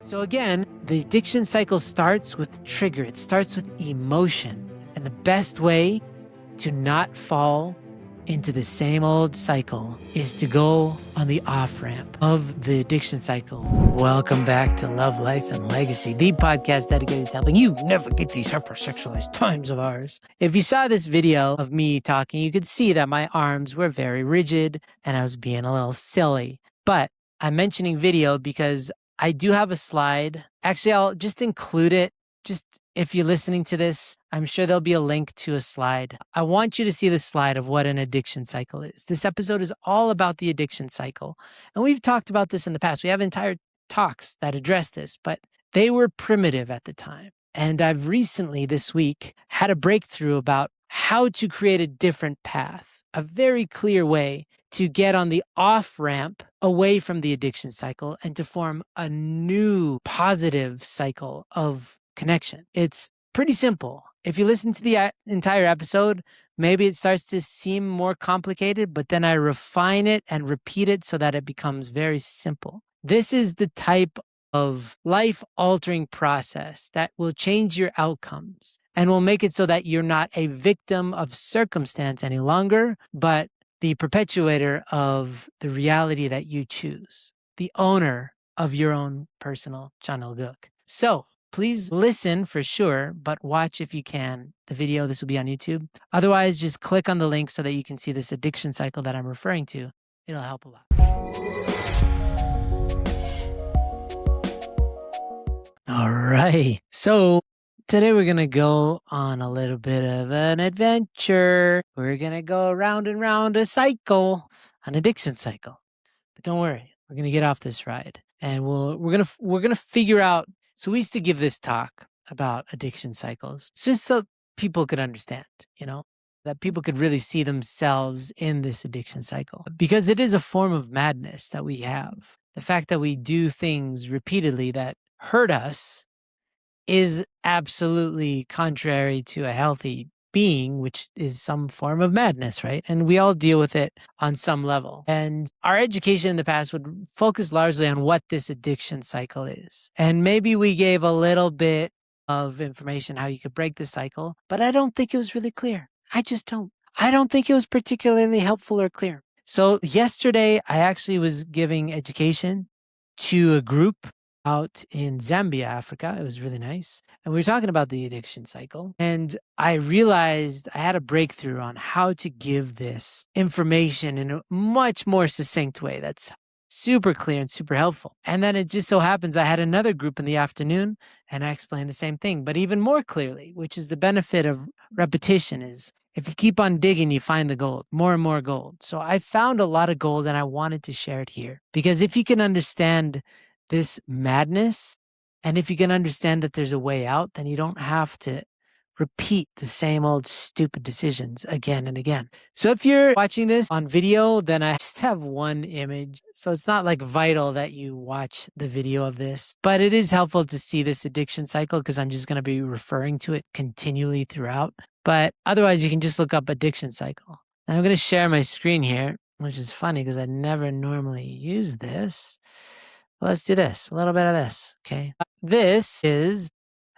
So again, the addiction cycle starts with trigger. It starts with emotion. And the best way to not fall into the same old cycle is to go on the off-ramp of the addiction cycle. Welcome back to Love, Life, and Legacy, the podcast dedicated to helping you navigate these hypersexualized times of ours. If you saw this video of me talking, you could see that my arms were very rigid and I was being a little silly. But I'm mentioning video because I do have a slide. Actually, I'll just include it. Just if you're listening to this, I'm sure there'll be a link to a slide. I want you to see the slide of what an addiction cycle is. This episode is all about the addiction cycle. And we've talked about this in the past. We have entire talks that address this, but they were primitive at the time. And I've recently, this week, had a breakthrough about how to create a different path, a very clear way to get on the off-ramp away from the addiction cycle and to form a new positive cycle of connection. It's pretty simple. If you listen to the entire episode, maybe it starts to seem more complicated, but then I refine it and repeat it so that it becomes very simple. This is the type of life-altering process that will change your outcomes and will make it so that you're not a victim of circumstance any longer, but the perpetuator of the reality that you choose, the owner of your own personal channel book. So please listen for sure, but watch if you can the video. This will be on YouTube. Otherwise, just click on the link so that you can see this addiction cycle that I'm referring to. It'll help a lot. All right. So today we're going to go on a little bit of an adventure. We're going to go round and round a cycle, an addiction cycle. But don't worry, we're going to get off this ride and we're going to figure out. So we used to give this talk about addiction cycles just so people could understand, that people could really see themselves in this addiction cycle, because it is a form of madness that we have. The fact that we do things repeatedly that hurt us is absolutely contrary to a healthy being, which is some form of madness, right? And we all deal with it on some level. And our education in the past would focus largely on what this addiction cycle is. And maybe we gave a little bit of information how you could break the cycle, but I don't think it was really clear. I just don't. I don't think it was particularly helpful or clear. So yesterday, I actually was giving education to a group out in Zambia, Africa. It was really nice. And we were talking about the addiction cycle. And I realized I had a breakthrough on how to give this information in a much more succinct way that's super clear and super helpful. And then it just so happens I had another group in the afternoon and I explained the same thing, but even more clearly, which is the benefit of repetition is if you keep on digging, you find the gold, more and more gold. So I found a lot of gold and I wanted to share it here because if you can understand this madness, and if you can understand that there's a way out, then you don't have to repeat the same old stupid decisions again and again. So if you're watching this on video, then I just have one image. So it's not like vital that you watch the video of this, but it is helpful to see this addiction cycle because I'm just going to be referring to it continually throughout. But otherwise, you can just look up addiction cycle. Now I'm going to share my screen here, which is funny because I never normally use this. Let's do this, a little bit of this, okay? This is,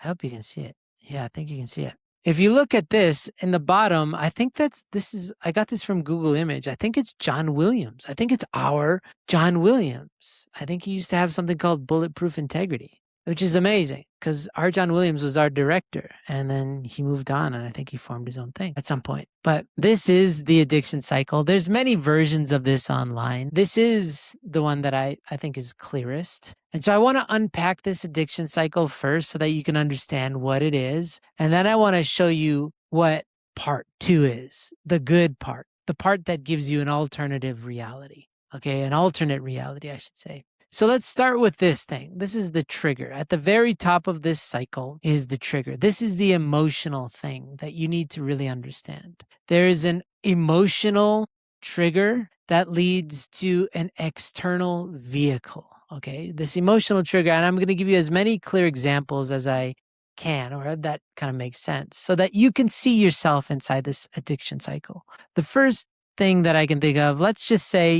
I hope you can see it. Yeah, I think you can see it. If you look at this in the bottom, I think I got this from Google Image. I think it's John Williams. I think it's our John Williams. I think he used to have something called Bulletproof Integrity, which is amazing because our John Williams was our director and then he moved on and I think he formed his own thing at some point. But this is the addiction cycle. There's many versions of this online. This is the one that I think is clearest. And so I want to unpack this addiction cycle first so that you can understand what it is. And then I want to show you what part 2 is, the good part, the part that gives you an alternative reality. Okay, an alternate reality, I should say. So let's start with this thing. This is the trigger. At the very top of this cycle is the trigger. This is the emotional thing that you need to really understand. There is an emotional trigger that leads to an external vehicle. Okay, this emotional trigger, and I'm going to give you as many clear examples as I can, or that kind of makes sense, so that you can see yourself inside this addiction cycle. The first thing that I can think of, let's just say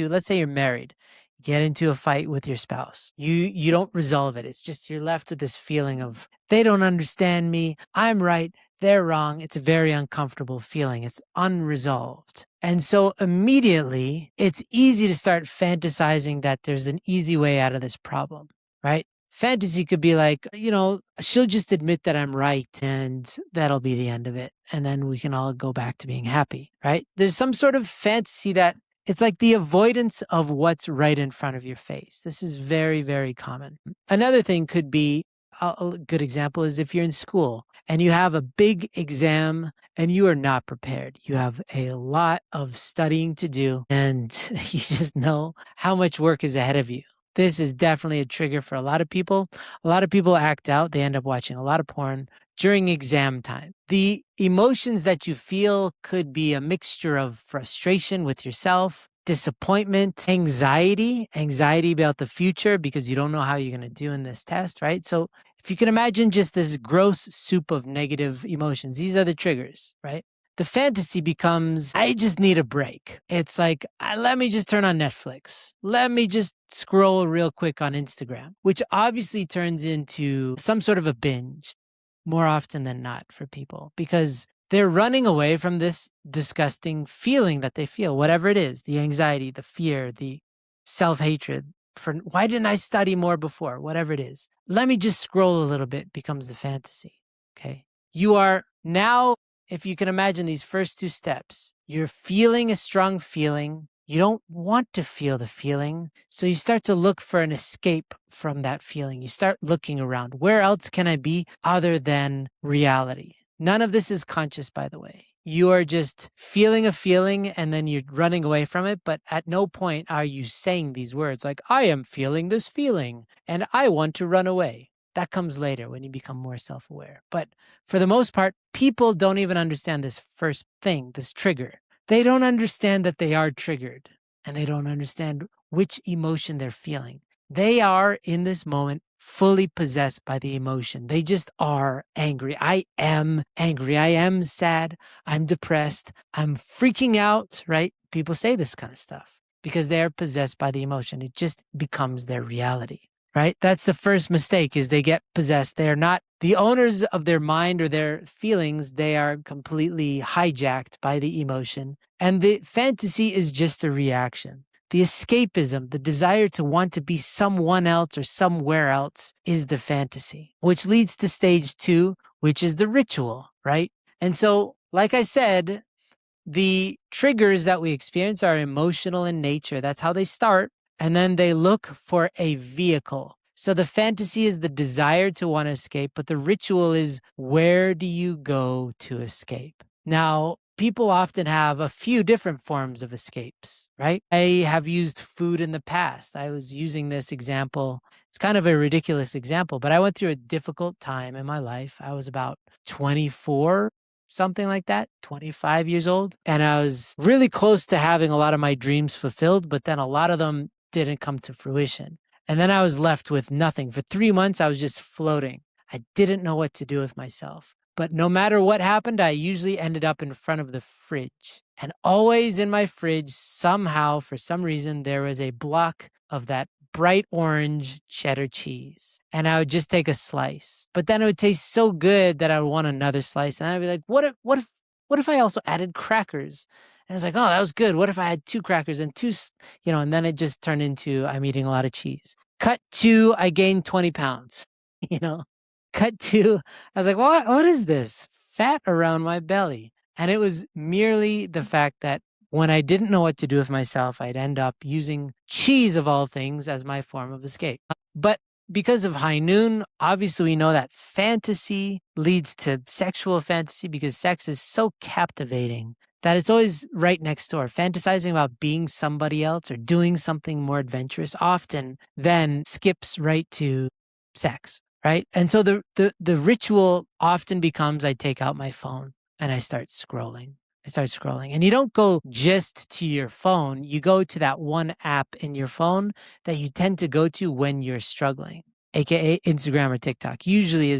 let's say you're married. get into a fight with your spouse. You don't resolve it. It's just you're left with this feeling of they don't understand me. I'm right. They're wrong. It's a very uncomfortable feeling. It's unresolved. And so immediately it's easy to start fantasizing that there's an easy way out of this problem, right? Fantasy could be like, she'll just admit that I'm right and that'll be the end of it. And then we can all go back to being happy, right? There's some sort of fantasy that it's like the avoidance of what's right in front of your face. This is very, very common. Another thing could be a good example is if you're in school and you have a big exam and you are not prepared. You have a lot of studying to do and you just know how much work is ahead of you. This is definitely a trigger for a lot of people. A lot of people act out. They end up watching a lot of porn during exam time. The emotions that you feel could be a mixture of frustration with yourself, disappointment, anxiety about the future because you don't know how you're going to do in this test, right? So if you can imagine just this gross soup of negative emotions, these are the triggers, right? The fantasy becomes, I just need a break. It's like, let me just turn on Netflix. Let me just scroll real quick on Instagram, which obviously turns into some sort of a binge more often than not for people because they're running away from this disgusting feeling that they feel, whatever it is, the anxiety, the fear, the self-hatred for why didn't I study more before, whatever it is. Let me just scroll a little bit becomes the fantasy, okay? You are now, if you can imagine these first two steps, you're feeling a strong feeling. You don't want to feel the feeling. So you start to look for an escape from that feeling. You start looking around. Where else can I be other than reality? None of this is conscious, by the way. You are just feeling a feeling and then you're running away from it. But at no point are you saying these words like, I am feeling this feeling and I want to run away. That comes later when you become more self-aware. But for the most part, people don't even understand this first thing, this trigger. They don't understand that they are triggered and they don't understand which emotion they're feeling. They are in this moment fully possessed by the emotion. They just are angry. I am angry. I am sad. I'm depressed. I'm freaking out, right? People say this kind of stuff because they are possessed by the emotion. It just becomes their reality. Right? That's the first mistake is they get possessed. They are not the owners of their mind or their feelings. They are completely hijacked by the emotion. And the fantasy is just a reaction. The escapism, the desire to want to be someone else or somewhere else is the fantasy, which leads to stage 2, which is the ritual, right? And so, like I said, the triggers that we experience are emotional in nature. That's how they start. And then they look for a vehicle. So the fantasy is the desire to want to escape, but the ritual is where do you go to escape? Now, people often have a few different forms of escapes, right? I have used food in the past. I was using this example. It's kind of a ridiculous example, but I went through a difficult time in my life. I was about 24, something like that, 25 years old. And I was really close to having a lot of my dreams fulfilled, but then a lot of them didn't come to fruition. And then I was left with nothing. For 3 months, I was just floating. I didn't know what to do with myself. But no matter what happened, I usually ended up in front of the fridge. And always in my fridge, somehow, for some reason, there was a block of that bright orange cheddar cheese. And I would just take a slice. But then it would taste so good that I would want another slice. And I'd be like, what if I also added crackers? And I was like, oh, that was good. What if I had 2 crackers and and then it just turned into I'm eating a lot of cheese. Cut to, I gained 20 pounds, Cut to, I was like, what is this? Fat around my belly. And it was merely the fact that when I didn't know what to do with myself, I'd end up using cheese of all things as my form of escape. But because of high noon, obviously we know that fantasy leads to sexual fantasy because sex is so captivating that it's always right next door. Fantasizing about being somebody else or doing something more adventurous often then skips right to sex, right? And so the ritual often becomes I take out my phone and I start scrolling. And you don't go just to your phone. You go to that one app in your phone that you tend to go to when you're struggling, aka Instagram or TikTok. Usually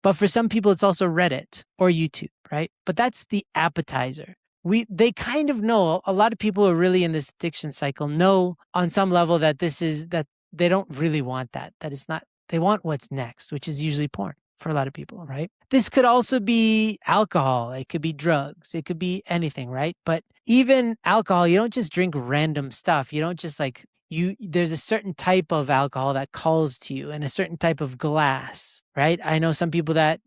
but for some people, it's also Reddit or YouTube, right? But that's the appetizer. they kind of know, a lot of people who are really in this addiction cycle know on some level that that they don't really want that it's not, they want what's next, which is usually porn for a lot of people, right? This could also be alcohol. It could be drugs. It could be anything, right? But even alcohol, you don't just drink random stuff. You don't just like, there's a certain type of alcohol that calls to you and a certain type of glass, right? I know some people that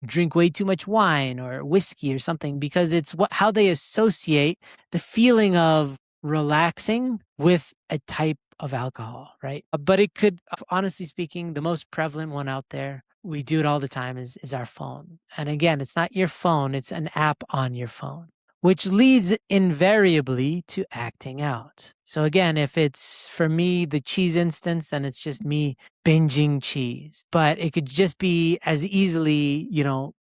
drink way too much wine or whiskey or something because it's how they associate the feeling of relaxing with a type of alcohol, right? But it could, honestly speaking, the most prevalent one out there, we do it all the time, is our phone. And again, it's not your phone, it's an app on your phone, which leads invariably to acting out. So again, if it's for me, the cheese instance, then it's just me binging cheese. But it could just be as easily,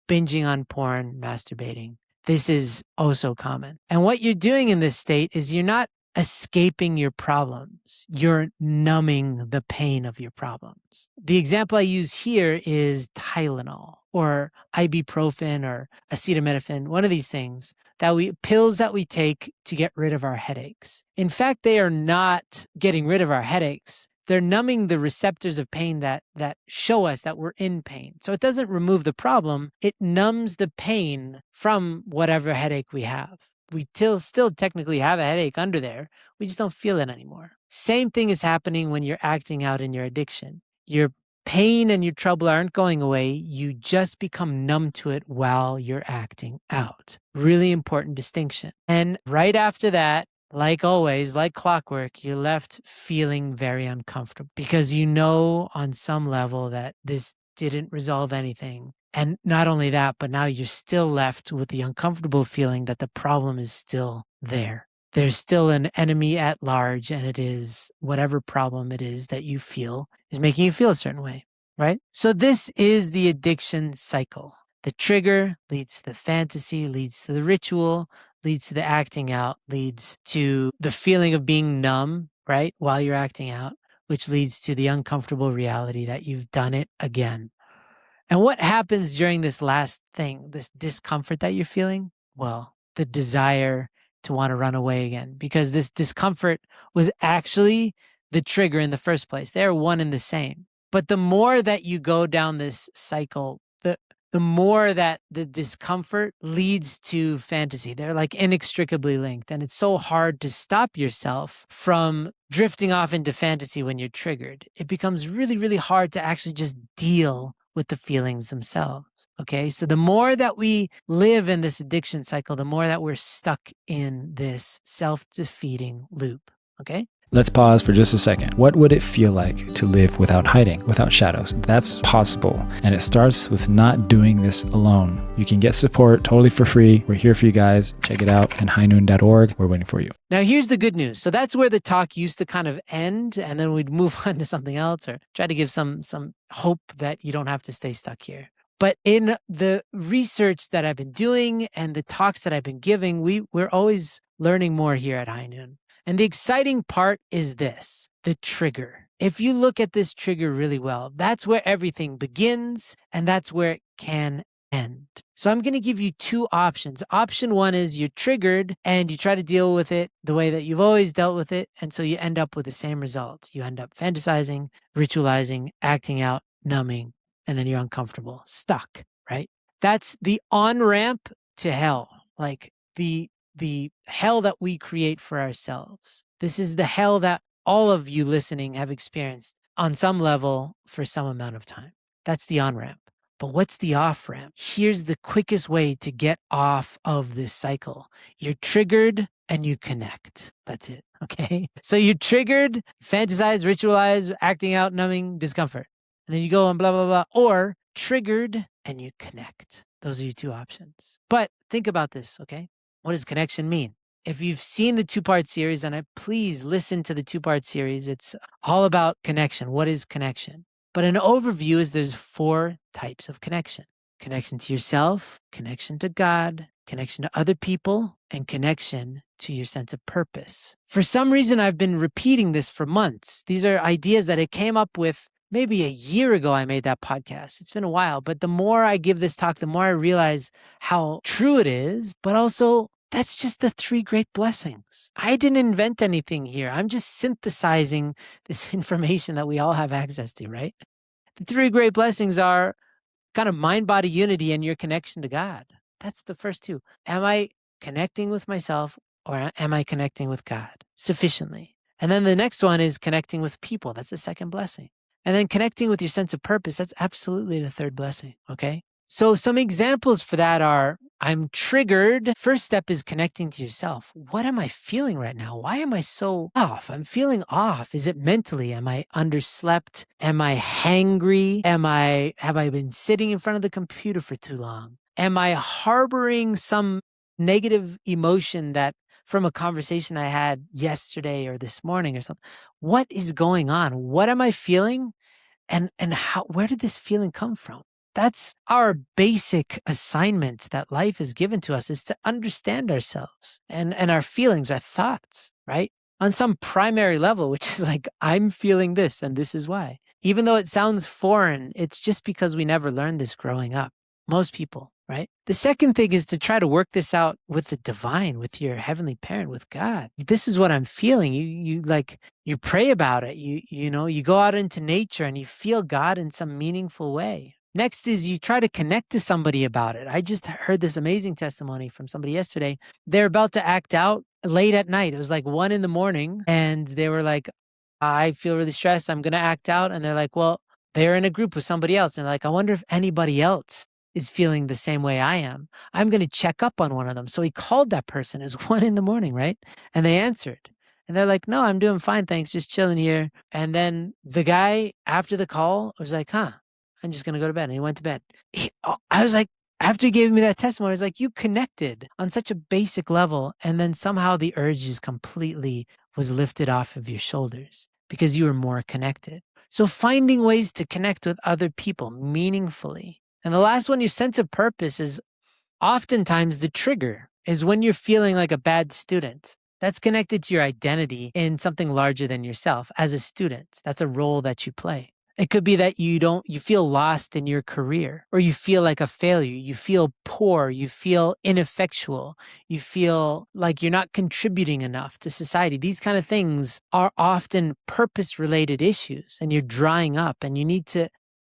binging on porn, masturbating. This is also common. And what you're doing in this state is you're not escaping your problems. You're numbing the pain of your problems. The example I use here is Tylenol or ibuprofen or acetaminophen, one of these things pills that we take to get rid of our headaches. In fact, they are not getting rid of our headaches. They're numbing the receptors of pain that show us that we're in pain. So it doesn't remove the problem. It numbs the pain from whatever headache we have. We still technically have a headache under there. We just don't feel it anymore. Same thing is happening when you're acting out in your addiction. Your pain and your trouble aren't going away. You just become numb to it while you're acting out. Really important distinction. And right after that, like always, like clockwork, you're left feeling very uncomfortable because you know on some level that this didn't resolve anything. And not only that, but now you're still left with the uncomfortable feeling that the problem is still there. There's still an enemy at large, and it is whatever problem it is that you feel is making you feel a certain way, right? So this is the addiction cycle. The trigger leads to the fantasy, leads to the ritual, leads to the acting out, leads to the feeling of being numb, right, while you're acting out, which leads to the uncomfortable reality that you've done it again. And what happens during this last thing, this discomfort that you're feeling? Well, the desire to want to run away again, because this discomfort was actually the trigger in the first place. They're one and the same. But the more that you go down this cycle, the more that the discomfort leads to fantasy. They're like inextricably linked. And it's so hard to stop yourself from drifting off into fantasy when you're triggered. It becomes really, really hard to actually just deal with the feelings themselves. Okay, so the more that we live in this addiction cycle, the more that we're stuck in this self-defeating loop. Okay? Let's pause for just a second. What would it feel like to live without hiding, without shadows? That's possible. And it starts with not doing this alone. You can get support totally for free. We're here for you guys. Check it out at highnoon.org. We're waiting for you. Now, here's the good news. So that's where the talk used to kind of end, and then we'd move on to something else or try to give some hope that you don't have to stay stuck here. But in the research that I've been doing and the talks that I've been giving, we're always learning more here at High Noon. And the exciting part is this, the trigger. If you look at this trigger really well, that's where everything begins and that's where it can end. So I'm going to give you two options. Option one is you're triggered and you try to deal with it the way that you've always dealt with it. And so you end up with the same result. You end up fantasizing, ritualizing, acting out, numbing, and then you're uncomfortable, stuck, right? That's the on-ramp to hell, like the hell that we create for ourselves. This is the hell that all of you listening have experienced on some level for some amount of time. That's the on-ramp. But what's the off-ramp? Here's the quickest way to get off of this cycle. You're triggered and you connect. That's it, okay? So you're triggered, fantasize, ritualize, acting out, numbing, discomfort. And then you go and blah, blah, blah. Or triggered and you connect. Those are your two options. But think about this, okay? What does connection mean? If you've seen the two-part series, and please listen to the two-part series, it's all about connection. What is connection? But an overview is there's 4 types of connection. Connection to yourself, connection to God, connection to other people, and connection to your sense of purpose. For some reason, I've been repeating this for months. These are ideas that I came up with maybe a year ago. I made that podcast. It's been a while, but the more I give this talk, the more I realize how true it is, but also That's just the three great blessings. I didn't invent anything here. I'm just synthesizing this information that we all have access to, right? The three great blessings are kind of mind body unity and your connection to God. That's the first two. Am I connecting with myself or am I connecting with God sufficiently? And then the next one is connecting with people. That's the second blessing. And then connecting with your sense of purpose. That's absolutely the third blessing. Okay. So some examples for that are I'm triggered. First step is connecting to yourself. What am I feeling right now? Why am I so off? I'm feeling off. Is it mentally? Am I underslept? Am I hangry? Have I been sitting in front of the computer for too long? Am I harboring some negative emotion that from a conversation I had yesterday or this morning or something? What is going on? What am I feeling? And how where did this feeling come from? That's our basic assignment that life has given to us is to understand ourselves and our feelings, our thoughts, right? On some primary level, which is like, I'm feeling this and this is why. Even though it sounds foreign, it's just because we never learned this growing up. Most people, right? The second thing is to try to work this out with the divine, with your heavenly parent, with God. This is what I'm feeling. You pray about it. You go out into nature and you feel God in some meaningful way. Next is you try to connect to somebody about it. I just heard this amazing testimony from somebody yesterday. They're about to act out late at night. It was like 1 a.m. and they were like, I feel really stressed. I'm going to act out. And they're like, well, they're in a group with somebody else. And like, I wonder if anybody else is feeling the same way I am. I'm going to check up on one of them. So he called that person. It was 1 a.m, right? And they answered. And they're like, no, I'm doing fine. Thanks. Just chilling here. And then the guy after the call was like, I'm just going to go to bed. And he went to bed. I was like, after he gave me that testimony, I was like, you connected on such a basic level. And then somehow the urge just completely was lifted off of your shoulders because you were more connected. So finding ways to connect with other people meaningfully. And the last one, your sense of purpose is oftentimes the trigger is when you're feeling like a bad student. That's connected to your identity in something larger than yourself as a student. That's a role that you play. It could be that you feel lost in your career or you feel like a failure. You feel poor. You feel ineffectual. You feel like you're not contributing enough to society. These kind of things are often purpose related issues and you're drying up and you need to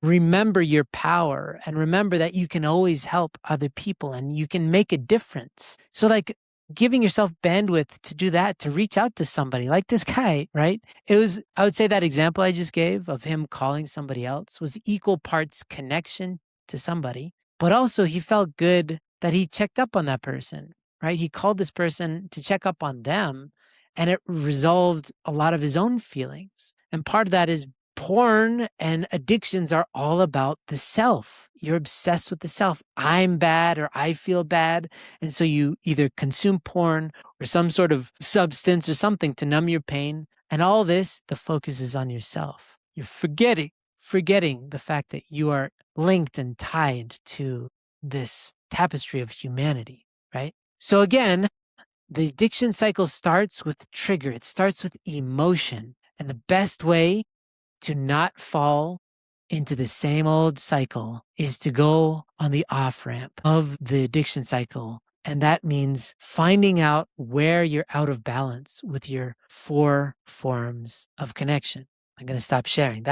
remember your power and remember that you can always help other people and you can make a difference. So like giving yourself bandwidth to do that, to reach out to somebody like this guy, right? I would say that example I just gave of him calling somebody else was equal parts connection to somebody, but also he felt good that he checked up on that person, right? He called this person to check up on them and it resolved a lot of his own feelings. And part of that is porn and addictions are all about the self. You're obsessed with the self. I'm bad or I feel bad. And so you either consume porn or some sort of substance or something to numb your pain. And all this, the focus is on yourself. You're forgetting the fact that you are linked and tied to this tapestry of humanity, right? So again, the addiction cycle starts with trigger. It starts with emotion. And the best way to not fall into the same old cycle is to go on the off ramp of the addiction cycle. And that means finding out where you're out of balance with your 4 forms of connection. I'm going to stop sharing.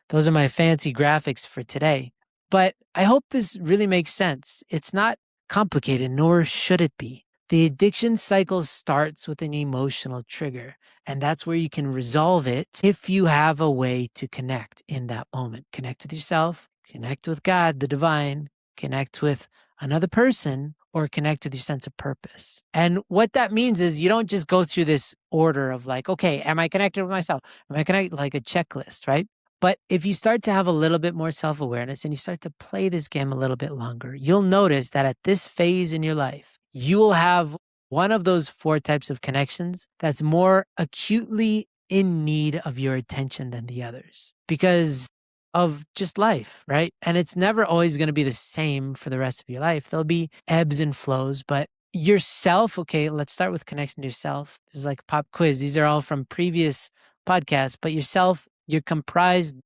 Those are my fancy graphics for today. But I hope this really makes sense. It's not complicated, nor should it be. The addiction cycle starts with an emotional trigger. And that's where you can resolve it if you have a way to connect in that moment. Connect with yourself, connect with God, the divine, connect with another person, or connect with your sense of purpose. And what that means is you don't just go through this order of like, okay, am I connected with myself? Am I connected? Like a checklist, right? But if you start to have a little bit more self-awareness and you start to play this game a little bit longer, you'll notice that at this phase in your life, you will have one of those 4 types of connections that's more acutely in need of your attention than the others because of just life, right? And it's never always going to be the same for the rest of your life. There'll be ebbs and flows, but yourself, okay, let's start with connection to yourself. This is like a pop quiz. These are all from previous podcasts, but yourself, you're comprised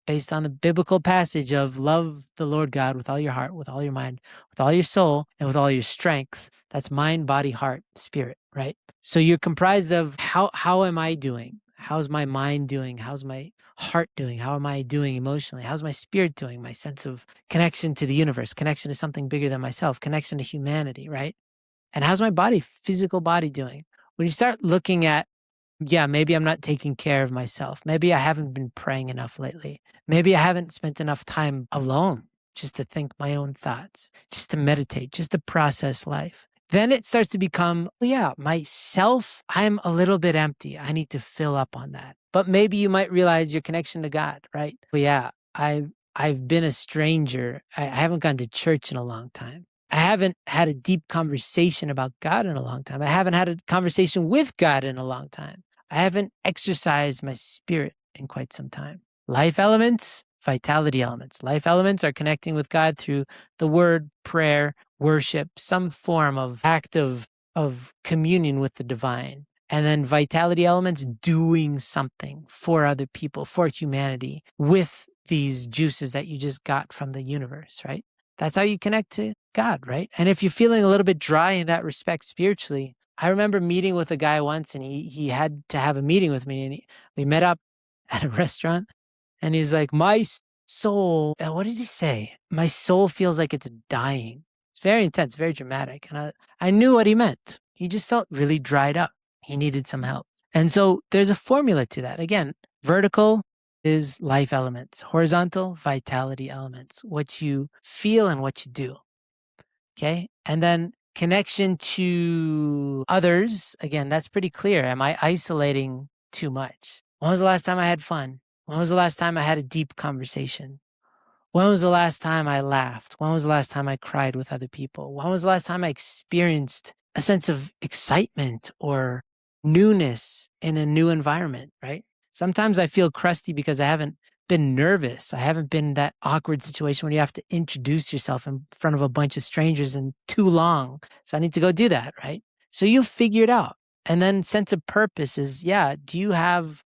based on the biblical passage of love the Lord God with all your heart, with all your mind, with all your soul, and with all your strength. That's mind, body, heart, spirit, right? So you're comprised of how am I doing? How's my mind doing? How's my heart doing? How am I doing emotionally? How's my spirit doing? My sense of connection to the universe, connection to something bigger than myself, connection to humanity, right? And how's my body, physical body doing? When you start looking at, yeah, maybe I'm not taking care of myself. Maybe I haven't been praying enough lately. Maybe I haven't spent enough time alone just to think my own thoughts, just to meditate, just to process life. Then it starts to become, well, yeah, myself, I'm a little bit empty. I need to fill up on that. But maybe you might realize your connection to God, right? Well, yeah, I've been a stranger. I haven't gone to church in a long time. I haven't had a deep conversation about God in a long time. I haven't had a conversation with God in a long time. I haven't exercised my spirit in quite some time. Life elements, vitality elements. Life elements are connecting with God through the word, prayer, worship, some form of act of communion with the divine. And then vitality elements, doing something for other people, for humanity, with these juices that you just got from the universe, right? That's how you connect to God, right? And if you're feeling a little bit dry in that respect spiritually, I remember meeting with a guy once, and he had to have a meeting with me, and we met up at a restaurant, and he's like, my soul, what did he say? My soul feels like it's dying. It's very intense, very dramatic. And I knew what he meant. He just felt really dried up. He needed some help. And so there's a formula to that. Again, vertical is life elements, horizontal, vitality elements, what you feel and what you do. Okay. And then connection to others. Again, that's pretty clear. Am I isolating too much? When was the last time I had fun? When was the last time I had a deep conversation? When was the last time I laughed? When was the last time I cried with other people? When was the last time I experienced a sense of excitement or newness in a new environment, right? Sometimes I feel crusty because I haven't been nervous. I haven't been in that awkward situation where you have to introduce yourself in front of a bunch of strangers in too long. So I need to go do that, right? So you'll figure it out. And then sense of purpose is, yeah, do you have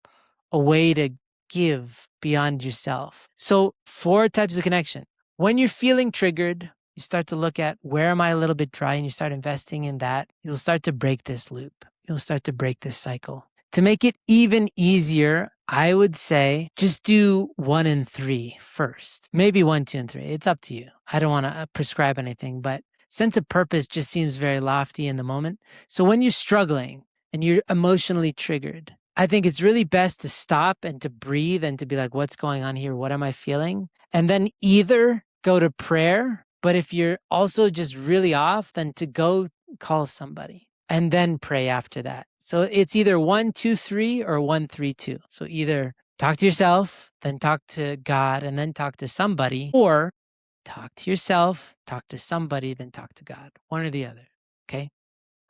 a way to give beyond yourself? So 4 types of connection. When you're feeling triggered, you start to look at where am I a little bit dry, and you start investing in that. You'll start to break this loop. You'll start to break this cycle. To make it even easier, I would say just do 1 and 3 first. Maybe 1, 2, and 3. It's up to you. I don't want to prescribe anything, but sense of purpose just seems very lofty in the moment. So when you're struggling and you're emotionally triggered, I think it's really best to stop and to breathe and to be like, what's going on here? What am I feeling? And then either go to prayer, but if you're also just really off, then to go call somebody and then pray after that. So it's either 1, 2, 3 or 1, 3, 2. So either talk to yourself, then talk to God, and then talk to somebody, or talk to yourself, talk to somebody, then talk to God. One or the other. Okay.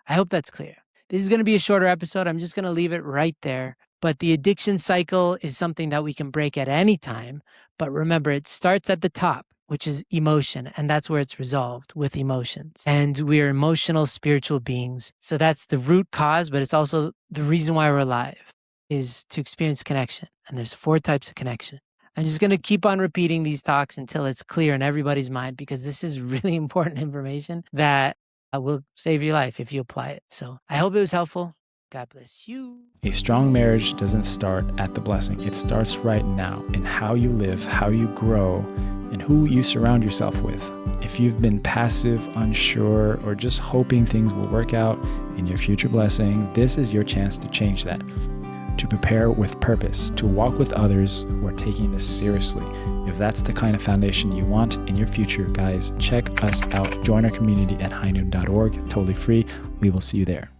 I hope that's clear. This is going to be a shorter episode. I'm just going to leave it right there. But the addiction cycle is something that we can break at any time. But remember, it starts at the top, which is emotion. And that's where it's resolved, with emotions. And we're emotional, spiritual beings. So that's the root cause, but it's also the reason why we're alive, is to experience connection. And there's 4 types of connection. I'm just going to keep on repeating these talks until it's clear in everybody's mind, because this is really important information that will save your life if you apply it. So I hope it was helpful. God bless you. A strong marriage doesn't start at the blessing. It starts right now in how you live, how you grow, and who you surround yourself with. If you've been passive, unsure, or just hoping things will work out in your future blessing, this is your chance to change that. To prepare with purpose, to walk with others who are taking this seriously. If that's the kind of foundation you want in your future, guys, check us out. Join our community at highnoon.org. Totally free. We will see you there.